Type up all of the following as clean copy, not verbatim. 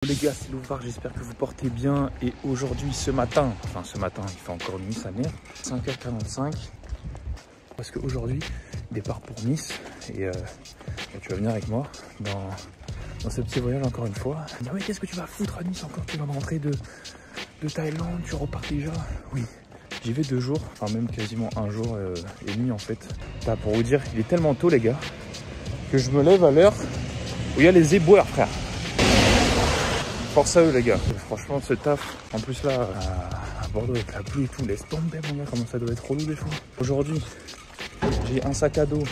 Les gars, c'est Louvard, j'espère que vous portez bien. Et aujourd'hui, ce matin, il fait encore nuit sa mère, 5h45. Parce qu'aujourd'hui, départ pour Nice. Et tu vas venir avec moi dans ce petit voyage encore une fois. Ah ouais, qu'est-ce que tu vas foutre à Nice encore? Tu viens de rentrer de Thaïlande, tu repars déjà? Oui, j'y vais 2 jours, enfin même quasiment 1 jour et demi en fait. Là, pour vous dire, il est tellement tôt les gars, que je me lève à l'heure où il y a les éboueurs frère. Force à eux les gars. Franchement ce taf, en plus là à Bordeaux avec la pluie et tout, laisse tomber mon gars, comment ça doit être relou des fois. Aujourd'hui j'ai un sac à dos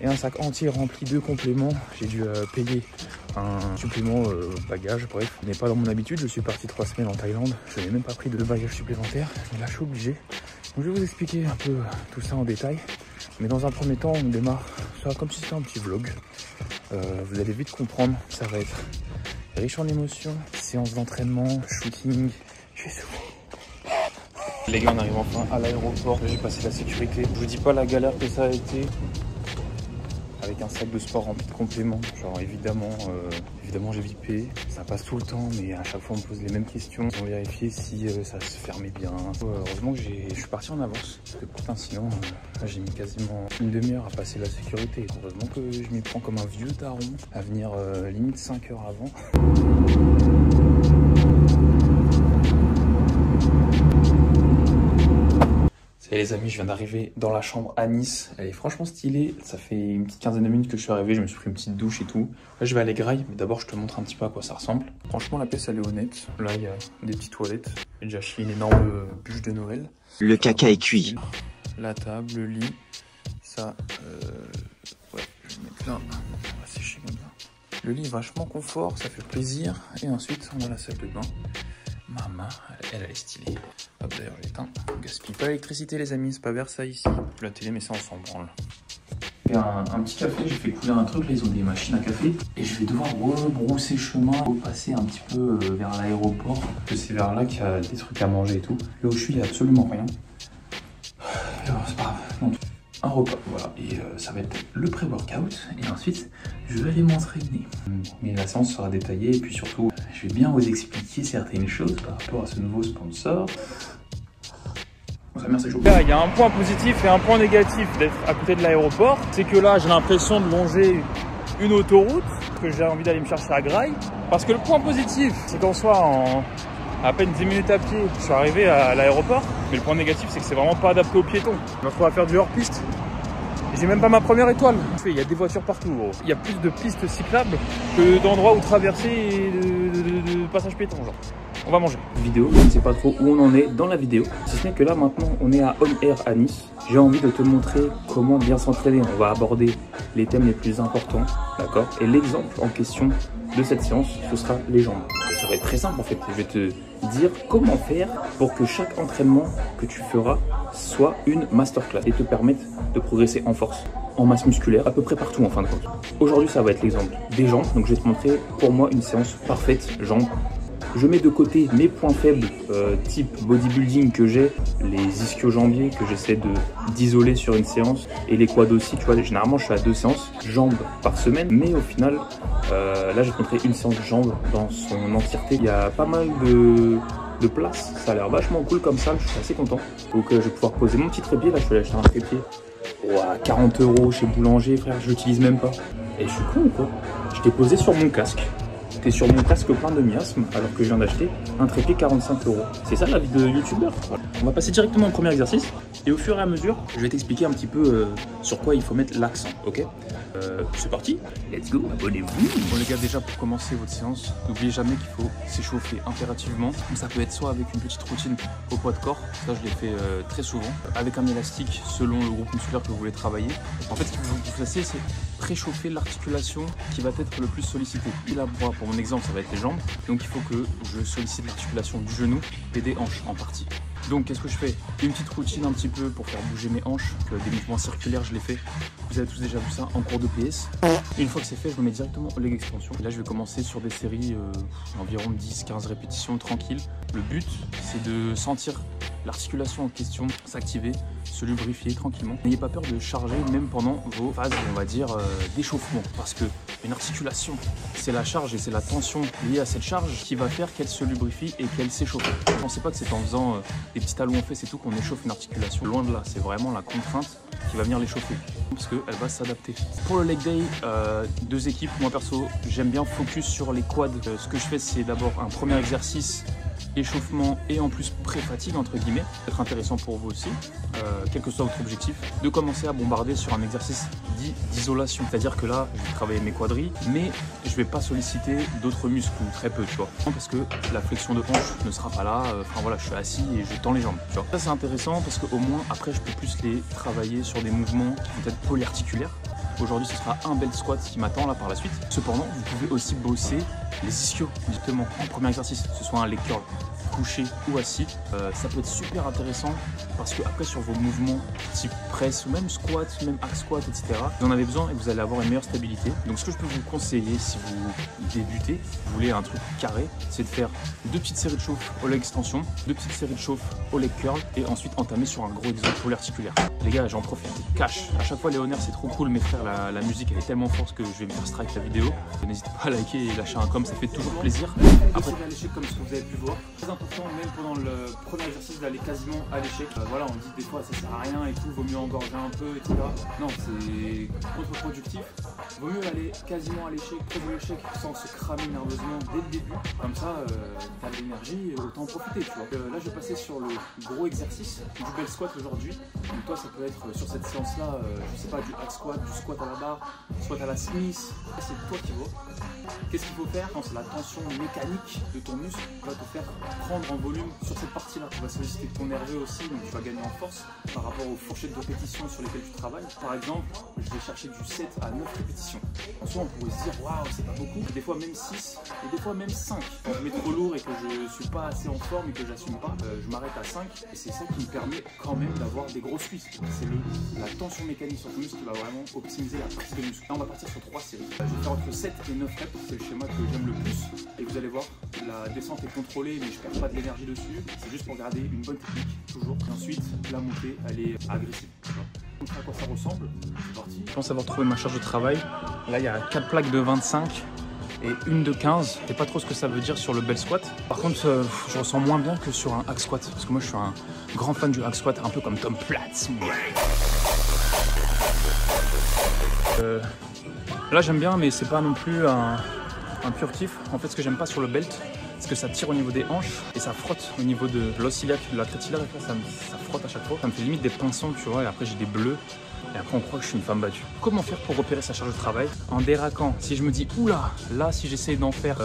et un sac entier rempli de compléments. J'ai dû payer un supplément bagage, bref, ce n'est pas dans mon habitude. Je suis parti 3 semaines en Thaïlande, je n'ai même pas pris de bagages supplémentaires, mais là je suis obligé. Donc je vais vous expliquer un peu tout ça en détail. Mais dans un premier temps on démarre ça comme si c'était un petit vlog. Vous allez vite comprendre, ça va être riche en émotions, séance d'entraînement, shooting. Je suis soufflé. Les gars, on arrive enfin à l'aéroport. J'ai passé la sécurité. Je vous dis pas la galère que ça a été. Avec un sac de sport rempli de compléments. Genre évidemment j'ai vite payé. Ça passe tout le temps, mais à chaque fois on me pose les mêmes questions. On va vérifier si ça se fermait bien. Heureusement que je suis parti en avance. Parce que putain sinon j'ai mis quasiment une demi-heure à passer la sécurité. Heureusement que je m'y prends comme un vieux daron à venir limite 5 heures avant. Salut les amis, je viens d'arriver dans la chambre à Nice. Elle est franchement stylée. Ça fait une petite quinzaine de minutes que je suis arrivé. Je me suis pris une petite douche et tout. Là, je vais aller graille, mais d'abord, je te montre un petit peu à quoi ça ressemble. Franchement, la pièce, elle est honnête. Là, il y a des petites toilettes. J'ai déjà acheté une énorme bûche de Noël. Le caca est cuit. La table, le lit. Ça, ouais, je vais mettre là. On va sécher comme ça. Le lit est vachement confort, ça fait plaisir. Et ensuite, on a la salle de bain. Maman, elle est stylée. Hop, d'ailleurs, j'éteins. Gaspille pas l'électricité, les amis, c'est pas Versailles ici. La télé, mais ça, on s'en branle. Un petit café, j'ai fait couler un truc, là, ils ont des machines à café. Et je vais devoir rebrousser chemin, repasser un petit peu vers l'aéroport. Parce que c'est vers là qu'il y a des trucs à manger et tout. Là où je suis, il n'y a absolument rien. Alors, c'est pas grave. Donc, un repas, voilà. Et ça va être le pré-workout. Et ensuite, je vais aller m'entraîner. Mais la séance sera détaillée. Et puis surtout, je vais bien vous expliquer certaines choses par rapport à ce nouveau sponsor. Il y a un point positif et un point négatif d'être à côté de l'aéroport. C'est que là, j'ai l'impression de longer une autoroute, que j'ai envie d'aller me chercher à Graille. Parce que le point positif, c'est qu'en soit en à peine 10 minutes à pied, je suis arrivé à l'aéroport. Mais le point négatif, c'est que c'est vraiment pas adapté aux piétons. Je me retrouve à faire du hors-piste. J'ai même pas ma première étoile. Il y a des voitures partout, gros. Il y a plus de pistes cyclables que d'endroits où traverser et de passages piétons, genre. On va manger. Vidéo, je ne sais pas trop où on en est dans la vidéo. Si ce n'est que là, maintenant, on est à On Air à Nice. J'ai envie de te montrer comment bien s'entraîner. On va aborder les thèmes les plus importants, d'accord? Et l'exemple en question de cette séance, ce sera les jambes. Et ça va être très simple en fait. Je vais te dire comment faire pour que chaque entraînement que tu feras soit une masterclass et te permette de progresser en force, en masse musculaire, à peu près partout en fin de compte. Aujourd'hui, ça va être l'exemple des jambes. Donc, je vais te montrer pour moi une séance parfaite jambes. Je mets de côté mes points faibles type bodybuilding que j'ai, les ischio-jambiers que j'essaie d'isoler sur une séance et les quads aussi. Tu vois, généralement je fais à 2 séances jambes par semaine, mais au final, là je vais te montrer une séance jambes dans son entièreté. Il y a pas mal de place, ça a l'air vachement cool comme ça, je suis assez content. Donc je vais pouvoir poser mon petit trépied, là je vais aller acheter un trépied à 40 € chez Boulanger, frère, je l'utilise même pas. Et je suis con ou quoi? Je t'ai posé sur mon casque. T'es sur mon casque plein de miasmes alors que je viens d'acheter un trépied 45 €. C'est ça la vie de youtubeur. Voilà. On va passer directement au premier exercice et au fur et à mesure, je vais t'expliquer un petit peu sur quoi il faut mettre l'accent, ok? C'est parti, let's go, abonnez-vous. Bon les gars, déjà pour commencer votre séance, n'oubliez jamais qu'il faut s'échauffer impérativement. Ça peut être soit avec une petite routine au poids de corps, ça je l'ai fait très souvent, avec un élastique selon le groupe musculaire que vous voulez travailler. En fait, ce qu'il faut que vous fassiez, c'est préchauffer l'articulation qui va être le plus sollicitée. Il a droit, pour mon exemple, ça va être les jambes. Donc il faut que je sollicite l'articulation du genou et des hanches en partie. Donc qu'est-ce que je fais? Une petite routine un petit peu pour faire bouger mes hanches, des mouvements circulaires, je l'ai fait. Vous avez tous déjà vu ça en cours de PS. Une fois que c'est fait, je me mets directement au leg extension. Et là, je vais commencer sur des séries environ 10-15 répétitions tranquilles. Le but, c'est de sentir l'articulation en question s'activer, se lubrifier tranquillement. N'ayez pas peur de charger même pendant vos phases, on va dire, d'échauffement. Parce que une articulation. C'est la charge et c'est la tension liée à cette charge qui va faire qu'elle se lubrifie et qu'elle s'échauffe. Ne pensez pas que c'est en faisant des petits talons en fait, c'est tout qu'on échauffe une articulation. Loin de là, c'est vraiment la contrainte qui va venir l'échauffer parce qu'elle va s'adapter. Pour le leg day, 2 équipes. Moi perso, j'aime bien focus sur les quads. Ce que je fais, c'est d'abord un premier exercice échauffement et en plus pré-fatigue entre guillemets. Ça peut être intéressant pour vous aussi, quel que soit votre objectif, de commencer à bombarder sur un exercice dit d'isolation. C'est-à-dire que là, je vais travailler mes quadris, mais je vais pas solliciter d'autres muscles, ou très peu, tu vois. Parce que la flexion de hanche ne sera pas là, enfin voilà, je suis assis et je tends les jambes, tu vois. Ça c'est intéressant parce qu'au moins après je peux plus les travailler sur des mouvements peut-être polyarticulaires. Aujourd'hui, ce sera un belt squat qui m'attend là par la suite. Cependant, vous pouvez aussi bosser les ischios directement en premier exercice, que ce soit un leg curl couché ou assis. Ça peut être super intéressant parce que après sur vos mouvements type presse ou même squat, même hack squat, etc., vous en avez besoin et vous allez avoir une meilleure stabilité. Donc ce que je peux vous conseiller si vous débutez, vous voulez un truc carré, c'est de faire 2 petites séries de chauffe au leg extension, 2 petites séries de chauffe au leg curl et ensuite entamer sur un gros exo polyarticulaire. Les gars, j'en profite. Cash. À chaque fois les honneurs, c'est trop cool mes frères, la musique elle est tellement forte que je vais me faire strike la vidéo. N'hésitez pas à liker et lâcher un com, ça fait toujours plaisir. Après à l'échec comme ce que vous avez pu voir. Très important même pendant le premier exercice d'aller quasiment à l'échec. Voilà, on dit des fois ça sert à rien et tout, vaut mieux engorger un peu, etc. Non, c'est contre-productif. Vaut mieux aller quasiment à l'échec, premier échec, sans se cramer nerveusement dès le début. Comme ça, t'as de l'énergie, autant en profiter, tu vois. Là, je vais passer sur le gros exercice du belt squat aujourd'hui. Donc toi, ça peut être sur cette séance-là, je sais pas, du hack squat, du squat à la barre, squat à la Smith. C'est toi qui vois. Qu'est-ce qu'il faut faire quand c'est la tension mécanique de ton muscle qui va te faire prendre en volume sur cette partie-là. Tu vas solliciter ton nerveux aussi, donc tu vas gagner en force par rapport aux fourchettes de répétition sur lesquelles tu travailles. Par exemple, je vais chercher du 7 à 9 répétitions. En soi, on pourrait se dire, waouh, c'est pas beaucoup. Des fois même 6 et des fois même 5. Quand je mets trop lourd et que je suis pas assez en forme et que j'assume pas, je m'arrête à 5 et c'est ça qui me permet quand même d'avoir des grosses cuisses. C'est la tension mécanique sur ton muscle qui va vraiment optimiser la partie de muscle. Là, on va partir sur 3 séries. Je vais faire entre 7 et 9 reps. C'est le schéma que j'aime le plus et vous allez voir, la descente est contrôlée mais je perds pas de l'énergie dessus, c'est juste pour garder une bonne technique toujours et ensuite la montée elle est agressive. Donc à quoi ça ressemble, c'est parti. Je pense avoir trouvé ma charge de travail. Là il y a 4 plaques de 25 et une de 15. Je sais pas trop ce que ça veut dire sur le belt squat. Par contre je ressens moins bien que sur un hack squat parce que moi je suis un grand fan du hack squat, un peu comme Tom Platz. Là j'aime bien mais c'est pas non plus un pur kiff. En fait ce que j'aime pas sur le belt, c'est que ça tire au niveau des hanches et ça frotte au niveau de l'os iliaque, de la crête iliaque, ça frotte à chaque fois. Ça me fait limite des pincants, tu vois, et après j'ai des bleus. Et après on croit que je suis une femme battue. Comment faire pour repérer sa charge de travail? En déraquant. Si je me dis, oula, là si j'essaie d'en faire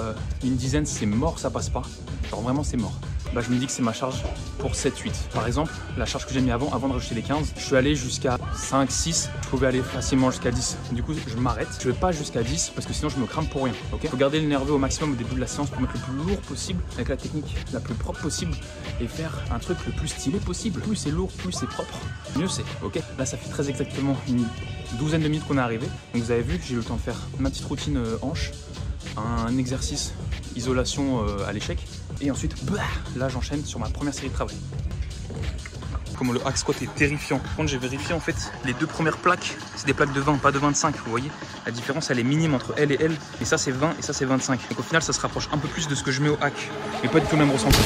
une dizaine, c'est mort, ça passe pas. Genre vraiment c'est mort. Bah, je me dis que c'est ma charge pour 7-8. Par exemple, la charge que j'ai mis avant de rajouter les 15, je suis allé jusqu'à 5, 6, je pouvais aller facilement jusqu'à 10. Du coup, je m'arrête. Je vais pas jusqu'à 10 parce que sinon je me crame pour rien. Ok, faut garder le nerveux au maximum au début de la séance pour mettre le plus lourd possible avec la technique la plus propre possible et faire un truc le plus stylé possible. Plus c'est lourd, plus c'est propre, mieux c'est. Ok, là ça fait très exactement une douzaine de minutes qu'on est arrivé. Donc vous avez vu, j'ai eu le temps de faire ma petite routine hanche, un exercice isolation à l'échec. Et ensuite, bah, là j'enchaîne sur ma première série de travail. Comme le hack squat est terrifiant. Par contre, j'ai vérifié en fait les 2 premières plaques, c'est des plaques de 20, pas de 25. Vous voyez, la différence elle est minime entre elle et elle. Et ça c'est 20 et ça c'est 25. Donc au final, ça se rapproche un peu plus de ce que je mets au hack, mais pas du tout le même ressenti.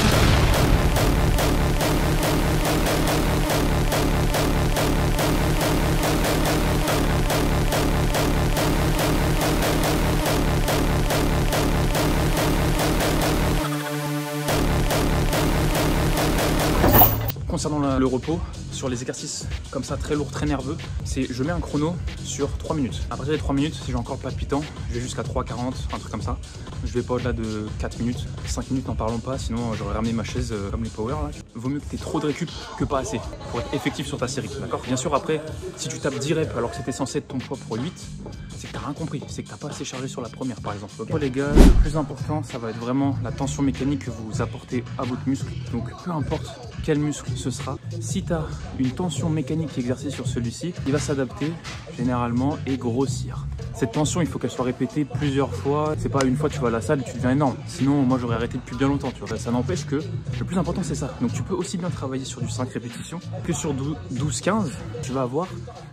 Concernant le repos, sur les exercices comme ça très lourds, très nerveux, je mets un chrono sur 3 minutes. À partir des 3 minutes, si j'ai encore palpitant, je vais jusqu'à 3,40, un truc comme ça. Je vais pas au-delà de 4 minutes, 5 minutes n'en parlons pas, sinon j'aurais ramené ma chaise comme les power là. Vaut mieux que tu aies trop de récup que pas assez pour être effectif sur ta série, d'accord? Bien sûr après, si tu tapes 10 reps alors que c'était censé être ton poids pour 8, c'est que t'as rien compris, c'est que t'as pas assez chargé sur la première par exemple. Okay. Les gars, le plus important, ça va être vraiment la tension mécanique que vous apportez à votre muscle. Donc peu importe quel muscle ce sera, si tu as une tension mécanique exercée sur celui-ci, il va s'adapter généralement et grossir. Cette tension, il faut qu'elle soit répétée plusieurs fois. C'est pas une fois tu vas à la salle et tu deviens énorme. Sinon, moi j'aurais arrêté depuis bien longtemps, tu vois. Ça n'empêche que le plus important c'est ça. Donc tu peux aussi bien travailler sur du 5 répétitions que sur 12-15. Tu vas avoir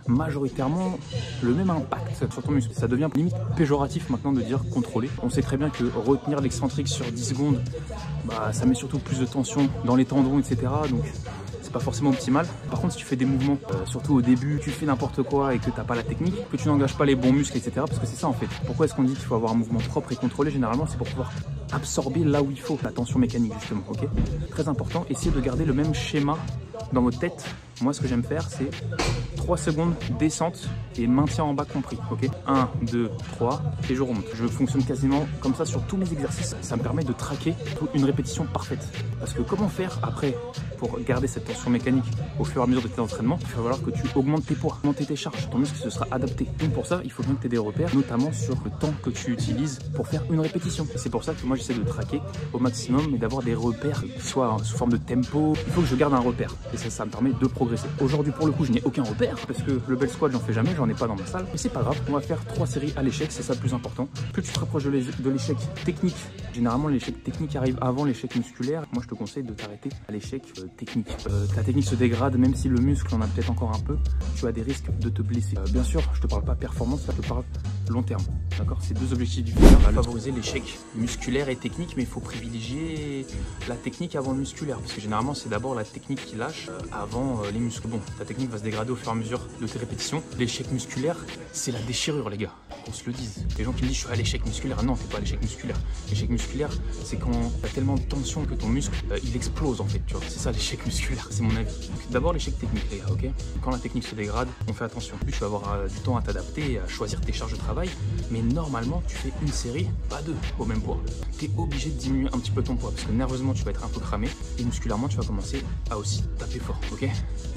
majoritairement le même impact sur ton muscle. Ça devient limite péjoratif maintenant de dire contrôler. On sait très bien que retenir l'excentrique sur 10 secondes, bah, ça met surtout plus de tension dans les tendons, etc. Donc c'est pas forcément optimal. Par contre, si tu fais des mouvements, surtout au début, tu fais n'importe quoi et que t'as pas la technique, que tu n'engages pas les bons muscles, etc. Parce que c'est ça en fait. Pourquoi est-ce qu'on dit qu'il faut avoir un mouvement propre et contrôlé? Généralement, c'est pour pouvoir absorber là où il faut la tension mécanique justement, ok? Très important, essayez de garder le même schéma dans votre tête. Moi, ce que j'aime faire, c'est 3 secondes descente et maintien en bas compris, ok? 1, 2, 3 et je remonte. Je fonctionne quasiment comme ça sur tous mes exercices. Ça me permet de traquer une répétition parfaite. Parce que comment faire après pour garder cette tension mécanique au fur et à mesure de tes entraînements? Il va falloir que tu augmentes tes poids, augmenter tes charges. Ton muscle se sera adapté. Donc pour ça, il faut bien que tu aies des repères, notamment sur le temps que tu utilises pour faire une répétition. C'est pour ça que moi, j'essaie de traquer au maximum et d'avoir des repères qui soient sous forme de tempo. Il faut que je garde un repère et ça me permet de progresser. Aujourd'hui, pour le coup, je n'ai aucun repère parce que le bel squat, j'en fais jamais, j'en ai pas dans ma salle. Mais c'est pas grave, on va faire 3 séries à l'échec, c'est ça le plus important. Plus tu te rapproches de l'échec technique, généralement l'échec technique arrive avant l'échec musculaire. Moi, je te conseille de t'arrêter à l'échec technique. Ta technique se dégrade, même si le muscle en a peut-être encore un peu, tu as des risques de te blesser. Bien sûr, je te parle pas performance, je te parle long terme. D'accord? C'est deux objectifs différents. On va favoriser l'échec musculaire et technique, mais il faut privilégier la technique avant le musculaire parce que généralement, c'est d'abord la technique qui lâche avant les muscles. Bon, ta technique va se dégrader au fur et à mesure de tes répétitions. L'échec musculaire, c'est la déchirure, les gars. Qu'on se le dise. Les gens qui me disent je suis à l'échec musculaire. Non, t'es pas à l'échec musculaire. L'échec musculaire, c'est quand t'as tellement de tension que ton muscle, il explose en fait. Tu vois, c'est ça l'échec musculaire, c'est mon avis. D'abord l'échec technique, les gars, ok? Quand la technique se dégrade, on fait attention. Puis tu vas avoir du temps à t'adapter, à choisir tes charges de travail. Mais normalement, tu fais une série, pas deux, au même poids. Tu es obligé de diminuer un petit peu ton poids parce que nerveusement, tu vas être un peu cramé et musculairement, tu vas commencer à aussi taper fort, ok?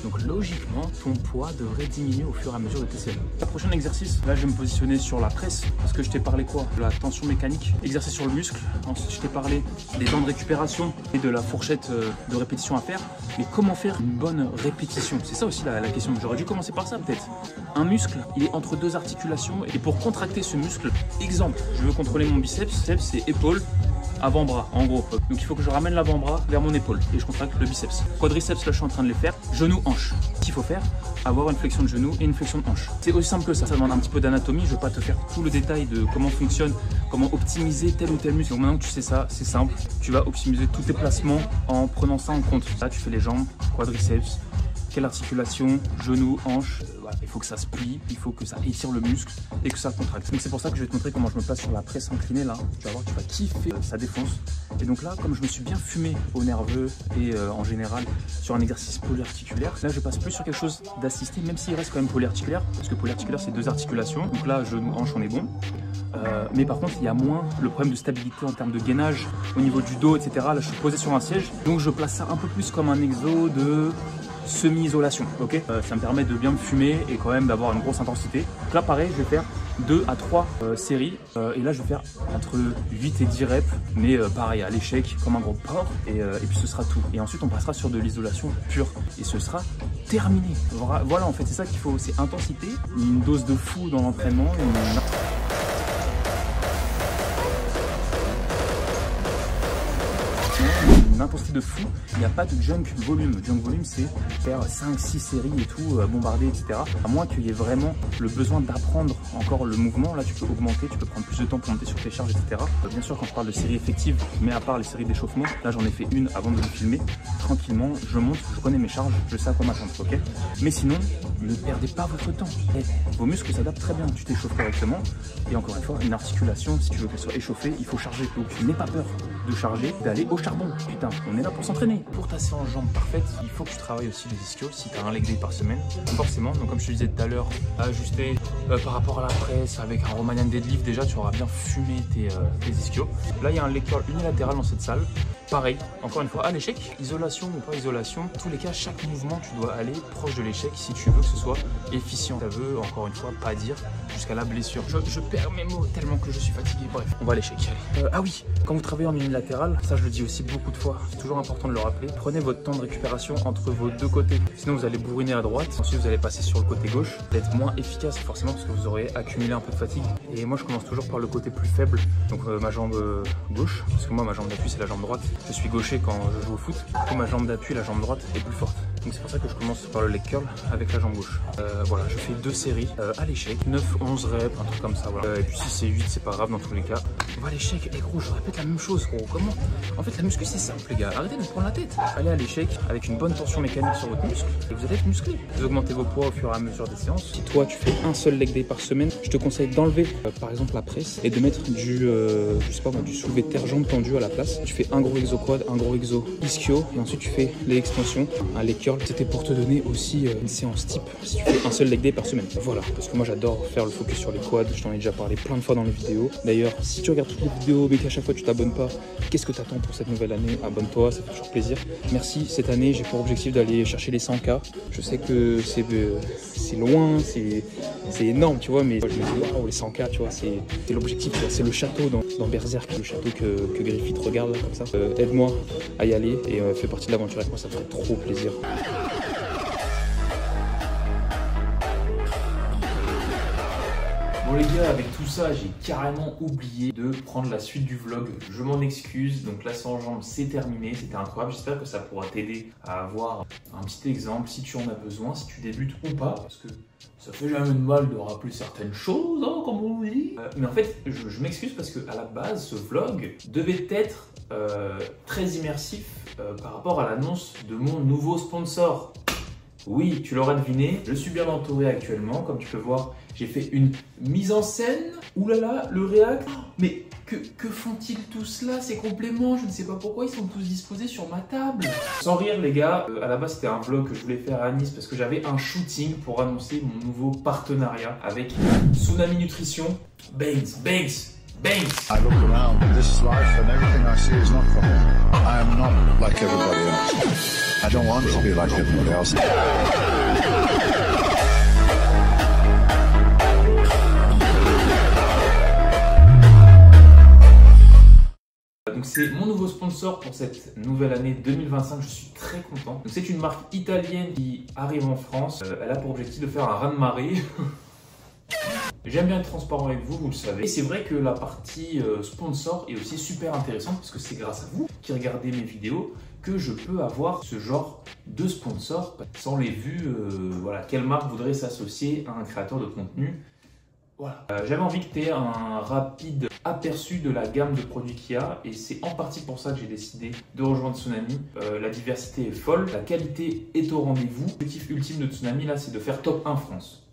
Donc logiquement, ton poids devrait diminuer au fur et à mesure de tes séries. Le prochain exercice, là, je vais me positionner sur la presse parce que je t'ai parlé quoi? De la tension mécanique, exercice sur le muscle. Ensuite, je t'ai parlé des temps de récupération et de la fourchette de répétition à faire. Mais comment faire une bonne répétition? C'est ça aussi la question. J'aurais dû commencer par ça peut-être. Un muscle, il est entre deux articulations et pour contracter ce muscle, exemple, je veux contrôler mon biceps, c'est épaule, avant-bras en gros. Donc il faut que je ramène l'avant-bras vers mon épaule et je contracte le biceps. Quadriceps, là je suis en train de les faire. Genou, hanche. Ce qu'il faut faire, avoir une flexion de genou et une flexion de hanche. C'est aussi simple que ça. Ça demande un petit peu d'anatomie. Je ne vais pas te faire tout le détail de comment fonctionne, comment optimiser tel ou tel muscle. Donc maintenant que tu sais ça, c'est simple. Tu vas optimiser tous tes placements en prenant ça en compte. Là tu fais les jambes, quadriceps, quelle articulation, genou, hanche. Voilà, il faut que ça se plie, il faut que ça étire le muscle et que ça contracte. Donc c'est pour ça que je vais te montrer comment je me place sur la presse inclinée là. Tu vas voir, tu vas kiffer, ça défonce. Et donc là, comme je me suis bien fumé au nerveux et en général sur un exercice polyarticulaire, là je passe plus sur quelque chose d'assisté, même s'il reste quand même polyarticulaire, parce que polyarticulaire c'est deux articulations. Donc là, genou, hanche, on est bon. Mais par contre, il y a moins le problème de stabilité en termes de gainage au niveau du dos, etc. Là, je suis posé sur un siège, donc je place ça un peu plus comme un exo de semi-isolation, ok? Ça me permet de bien me fumer et quand même d'avoir une grosse intensité. Donc là, pareil, je vais faire 2 à 3 séries et là, je vais faire entre 8 et 10 reps, mais pareil, à l'échec, comme un gros porc et puis ce sera tout. Et ensuite, on passera sur de l'isolation pure et ce sera terminé. Voilà, en fait, c'est ça qu'il faut, c'est intensité, une dose de fou dans l'entraînement. Une intensité de fou, il n'y a pas de junk volume. Junk volume, c'est faire 5-6 séries et tout, bombarder, etc. À moins qu'il y ait vraiment le besoin d'apprendre encore le mouvement. Là, tu peux augmenter, tu peux prendre plus de temps pour monter sur tes charges, etc. Bien sûr, quand je parle de séries effectives, mais à part les séries d'échauffement, là, j'en ai fait une avant de le filmer. Tranquillement, je monte, je connais mes charges, je sais à quoi m'attendre, ok? Mais sinon, ne perdez pas votre temps. Vos muscles s'adaptent très bien, tu t'échauffes correctement. Et encore une fois, une articulation, si tu veux qu'elle soit échauffée, il faut charger. Donc, n'aie pas peur de charger, d'aller au charbon. Putain, on est là pour s'entraîner. Pour ta séance jambes parfaite, il faut que tu travailles aussi les ischios. Si tu as un leg day par semaine, forcément. Donc comme je te disais tout à l'heure, ajuster par rapport à la presse avec un Romanian deadlift, déjà tu auras bien fumé tes ischios. Là, il y a un leg curl unilatéral dans cette salle. Pareil, encore une fois, à l'échec, isolation ou pas isolation, en tous les cas, chaque mouvement, tu dois aller proche de l'échec si tu veux que ce soit efficient. Ça veut, encore une fois, pas dire jusqu'à la blessure. Je perds mes mots tellement que je suis fatigué. Bref, on va à l'échec. Ah oui, quand vous travaillez en unilatéral, ça je le dis aussi beaucoup de fois, c'est toujours important de le rappeler, prenez votre temps de récupération entre vos deux côtés. Sinon, vous allez bourriner à droite, ensuite vous allez passer sur le côté gauche, d'être moins efficace forcément parce que vous aurez accumulé un peu de fatigue. Et moi, je commence toujours par le côté plus faible, donc ma jambe gauche, parce que moi, ma jambe d'appui, c'est la jambe droite. Je suis gaucher quand je joue au foot. Du coup, ma jambe d'appui, la jambe droite, est plus forte. Donc c'est pour ça que je commence par le leg curl avec la jambe gauche. Voilà, je fais 2 séries à l'échec, 9, 11 reps, un truc comme ça. Voilà. Et puis si c'est 8, c'est pas grave dans tous les cas. On va à l'échec. Et gros, je répète la même chose, gros. Comment? En fait, la muscu, c'est simple, les gars. Arrêtez de vous prendre la tête. Allez à l'échec avec une bonne tension mécanique sur votre muscle et vous allez être musclé. Vous augmentez vos poids au fur et à mesure des séances. Si toi, tu fais un seul leg day par semaine, je te conseille d'enlever par exemple la presse et de mettre du, je sais pas moi, du soulevé de terre jambe tendue à la place. Tu fais un gros exo quad, un gros exo ischio et ensuite tu fais les extensions, un leg curl. C'était pour te donner aussi une séance type si tu fais un seul leg day par semaine. Voilà, parce que moi j'adore faire le focus sur les quads, je t'en ai déjà parlé plein de fois dans les vidéos. D'ailleurs, si tu regardes toutes les vidéos mais qu'à chaque fois tu t'abonnes pas, qu'est-ce que tu attends pour cette nouvelle année? Abonne-toi, ça fait toujours plaisir. Merci, cette année j'ai pour objectif d'aller chercher les 100K. Je sais que c'est loin, c'est énorme, tu vois, mais je me dis, waouh, les 100K, tu vois, c'est l'objectif, c'est le château dans Berserk, le château que Griffith regarde là, comme ça. Aide-moi à y aller et fais partie de l'aventure avec moi, ça me ferait trop plaisir. Bon les gars, avec tout ça, j'ai carrément oublié de prendre la suite du vlog. Je m'en excuse, donc la séance jambes c'est terminé, c'était incroyable. J'espère que ça pourra t'aider à avoir un petit exemple si tu en as besoin, si tu débutes ou pas, parce que ça fait jamais de mal de rappeler certaines choses, hein, comme on dit. Mais en fait, je m'excuse parce que à la base, ce vlog devait être très immersif par rapport à l'annonce de mon nouveau sponsor. Oui, tu l'auras deviné, je suis bien entouré actuellement, comme tu peux voir. J'ai fait une mise en scène. Ouh là là, le réact. Mais que font-ils tous là, ces compléments? Je ne sais pas pourquoi ils sont tous disposés sur ma table. Sans rire les gars, à la base c'était un vlog que je voulais faire à Nice parce que j'avais un shooting pour annoncer mon nouveau partenariat avec Tsunami Nutrition. Banks. I look around, this is life and everything I see is not for me. I am not like everybody else. I don't want to be like everybody else. Donc c'est mon nouveau sponsor pour cette nouvelle année 2025, je suis très content. Donc c'est une marque italienne qui arrive en France, elle a pour objectif de faire un raz-de-marée. J'aime bien être transparent avec vous, vous le savez. Et c'est vrai que la partie sponsor est aussi super intéressante parce que c'est grâce à vous qui regardez mes vidéos que je peux avoir ce genre de sponsor sans les vues. Voilà, quelle marque voudrait s'associer à un créateur de contenu? Voilà. J'avais envie que tu aies un rapide aperçu de la gamme de produits qu'il y a et c'est en partie pour ça que j'ai décidé de rejoindre Tsunami. La diversité est folle, la qualité est au rendez-vous. L'objectif ultime de Tsunami là, c'est de faire top 1 France.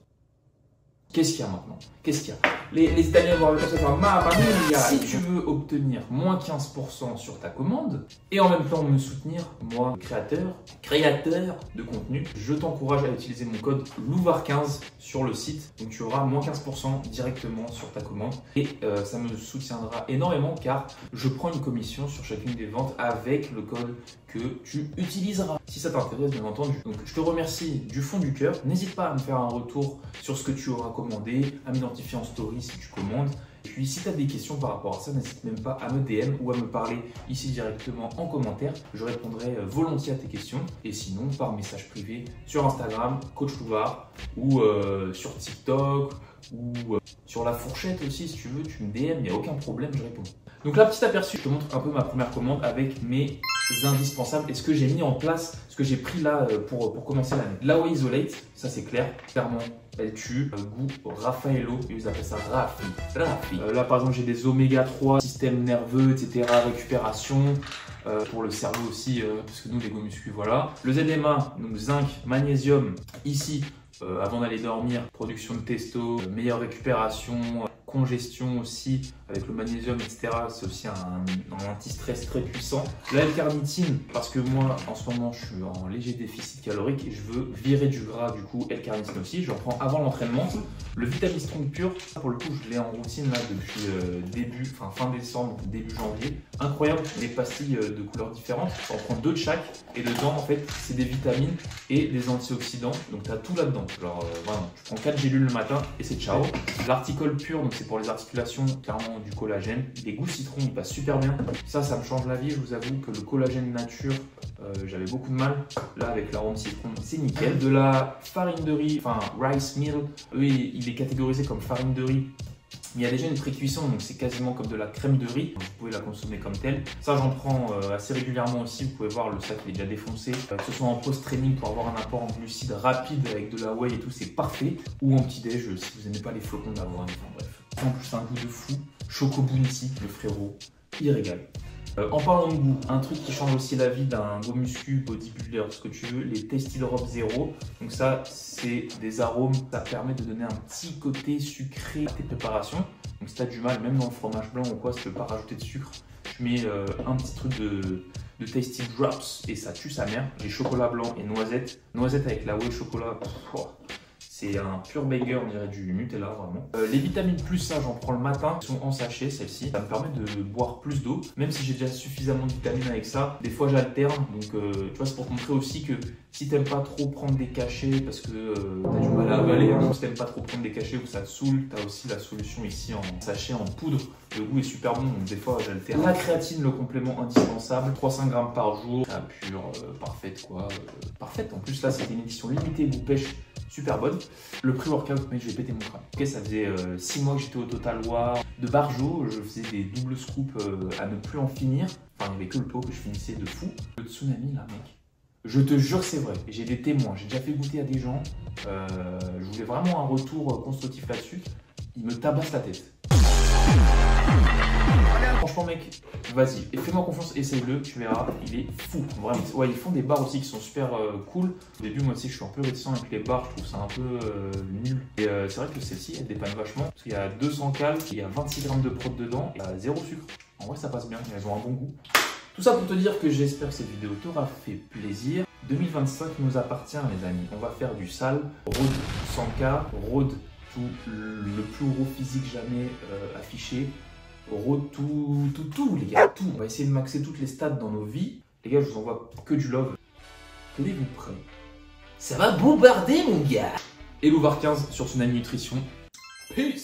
Qu'est-ce qu'il y a maintenant? Qu'est-ce qu'il y a? Les Italiens vont faire Mamma mia. Si tu veux obtenir moins 15% sur ta commande et en même temps me soutenir, moi, créateur de contenu, je t'encourage à utiliser mon code LOUVAR15 sur le site. Donc tu auras moins 15% directement sur ta commande et ça me soutiendra énormément car je prends une commission sur chacune des ventes avec le code que tu utiliseras. Si ça t'intéresse, bien entendu. Donc je te remercie du fond du cœur. N'hésite pas à me faire un retour sur ce que tu auras commandé, à m'identifier en story si tu commandes. Et puis si tu as des questions par rapport à ça, n'hésite même pas à me DM ou à me parler ici directement en commentaire. Je répondrai volontiers à tes questions. Et sinon, par message privé sur Instagram, Coach Louvard, ou sur TikTok, ou sur la fourchette aussi, si tu veux, tu me DM, il n'y a aucun problème, je réponds. Donc là, petit aperçu, je te montre un peu ma première commande avec mes indispensables et ce que j'ai mis en place, ce que j'ai pris là pour commencer l'année. L'AOE Isolate, ça c'est clair, clairement, elle tue, goût Raffaello, ils appellent ça Rafi. Là par exemple, j'ai des oméga 3, système nerveux, etc., récupération, pour le cerveau aussi, parce que nous les go muscu, voilà. Le ZMA, donc zinc, magnésium, ici, avant d'aller dormir, production de testo, meilleure récupération, congestion aussi, avec le magnésium, etc. C'est aussi un anti-stress très puissant. La L-carnitine, parce que moi, en ce moment, je suis en léger déficit calorique et je veux virer du gras, du coup, L-carnitine aussi. Je reprends avant l'entraînement. Le Vitamin Strong Pure, pour le coup, je l'ai en routine là depuis fin décembre, début janvier. Incroyable, des pastilles de couleurs différentes. J'en prends 2 de chaque et dedans, en fait, c'est des vitamines et des antioxydants. Donc, tu as tout là-dedans. Genre, vraiment, je prends 4 gélules le matin et c'est ciao. L'articole pur, donc c'est pour les articulations, clairement du collagène. Les goûts citron, ils passent super bien. Ça me change la vie. Je vous avoue que le collagène nature, j'avais beaucoup de mal. Là, avec l'arôme citron, c'est nickel. De la farine de riz, enfin rice meal, oui, il est catégorisé comme farine de riz. Il y a déjà une pré-cuisson, donc c'est quasiment comme de la crème de riz. Vous pouvez la consommer comme telle. Ça, j'en prends assez régulièrement aussi. Vous pouvez voir, le sac il est déjà défoncé. Que ce soit en post-training pour avoir un apport en glucides rapide avec de la whey et tout, c'est parfait. Ou en petit-déj, si vous n'aimez pas les flocons d'avoine. Enfin bref. En plus, c'est un goût de fou. Choco Bounty, le frérot, il régale. En parlant de goût, un truc qui change aussi la vie d'un go muscu, bodybuilder, ce que tu veux, les Tasty Drop Zero. Donc ça, c'est des arômes, ça permet de donner un petit côté sucré à tes préparations. Donc si tu as du mal, même dans le fromage blanc ou quoi, si tu veux pas rajouter de sucre, tu mets un petit truc de Tasty Drops et ça tue sa mère. J'ai chocolat blanc et noisette. Noisette avec la whey chocolat, c'est un pur banger, on dirait du Nutella vraiment. Les vitamines plus, ça j'en prends le matin, elles sont en sachet celles-ci. Ça me permet de boire plus d'eau, même si j'ai déjà suffisamment de vitamines avec ça. Des fois j'alterne, donc tu vois, c'est pour te montrer aussi que si t'aimes pas trop prendre des cachets parce que t'as du mal à avaler, hein, si t'aimes pas trop prendre des cachets ou ça te saoule, t'as aussi la solution ici en sachet, en poudre. Le goût est super bon, donc des fois j'alterne. La créatine, le complément indispensable, 300 grammes par jour, la pure, parfaite quoi. Parfaite, en plus là c'était une édition limitée goût pêche. Super bonne. Le pré-workout, mec, je vais péter mon crâne. Ok, ça faisait 6 mois que j'étais au Total War. De Barjo, je faisais des doubles scoops à ne plus en finir. Enfin, il n'y avait que le pot que je finissais de fou. Le tsunami, là, mec. Je te jure, c'est vrai. J'ai des témoins. J'ai déjà fait goûter à des gens. Je voulais vraiment un retour constructif là-dessus. Il me tabasse la tête. Franchement mec, vas-y, fais-moi confiance, essaye-le, tu verras, il est fou, vraiment. Ouais, ils font des bars aussi qui sont super cool. Au début, moi aussi, je suis un peu réticent avec les bars, je trouve ça un peu nul. Et c'est vrai que celle-ci, elle dépanne vachement, parce qu'il y a 200 calories, il y a 26 grammes de prot dedans, et il y a 0 sucre. En vrai, ça passe bien, elles ont un bon goût. Tout ça pour te dire que j'espère que cette vidéo t'aura fait plaisir. 2025 nous appartient, les amis. On va faire du sale, road 100K, road to le plus gros physique jamais affiché. Road tout, les gars, tout. On va essayer de maxer toutes les stats dans nos vies. Les gars, je vous envoie que du love. Tenez-vous prêts. Ça va bombarder, mon gars. Hello VAR15 sur Tsunami Nutrition. Peace.